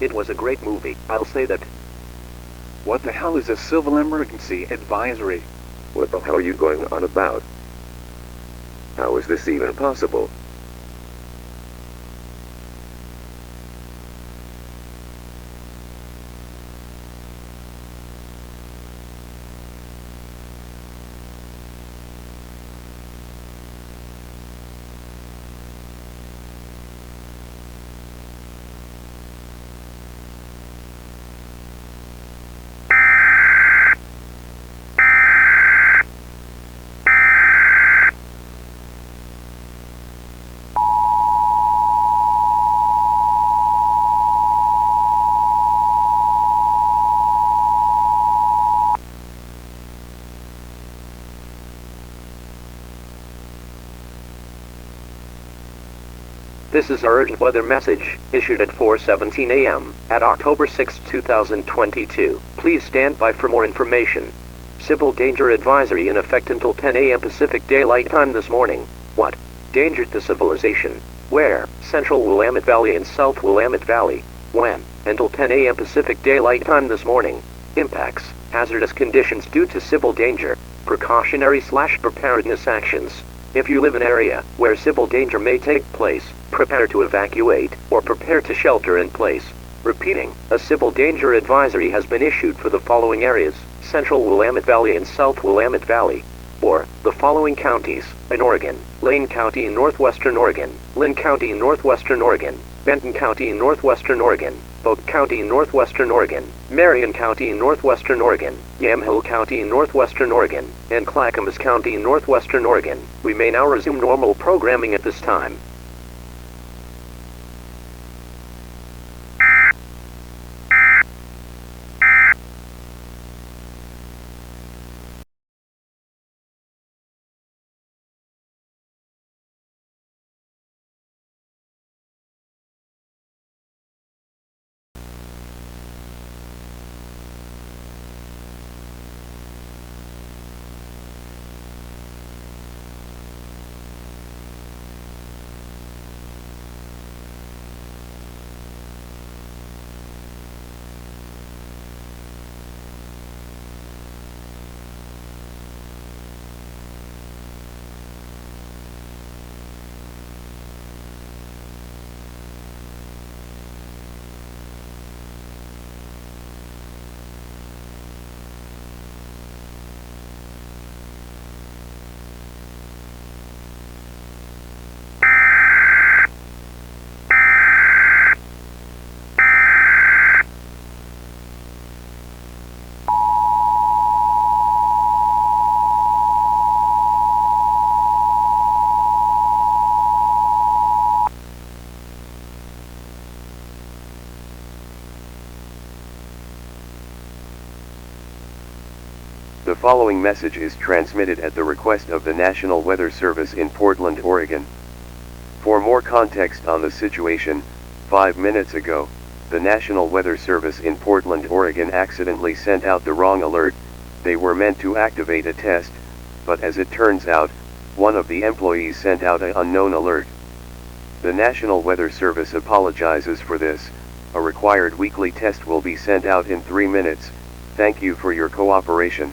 It was a great movie, I'll say that. What the hell is a civil emergency advisory? What the hell are you going on about? How is this even possible? This is our urgent weather message, issued at 4:17 a.m. at October 6, 2022. Please stand by for more information. Civil danger advisory in effect until 10 a.m. Pacific Daylight Time this morning. What? Danger to civilization. Where? Central Willamette Valley and South Willamette Valley. When? Until 10 a.m. Pacific Daylight Time this morning. Impacts. Hazardous conditions due to civil danger. Precautionary/preparedness actions. If you live in an area where civil danger may take place, prepare to evacuate, or prepare to shelter in place. Repeating, a civil danger advisory has been issued for the following areas: Central Willamette Valley and South Willamette Valley. Or, the following counties, in Oregon: Lane County in northwestern Oregon, Lynn County in northwestern Oregon, Benton County in northwestern Oregon, Polk County in northwestern Oregon, Marion County in northwestern Oregon, Yamhill County in northwestern Oregon, and Clackamas County in northwestern Oregon. We may now resume normal programming at this time. The following message is transmitted at the request of the National Weather Service in Portland, Oregon. For more context on the situation, 5 minutes ago, the National Weather Service in Portland, Oregon accidentally sent out the wrong alert. They were meant to activate a test, but as it turns out, one of the employees sent out an unknown alert. The National Weather Service apologizes for this. A required weekly test will be sent out in 3 minutes. Thank you for your cooperation.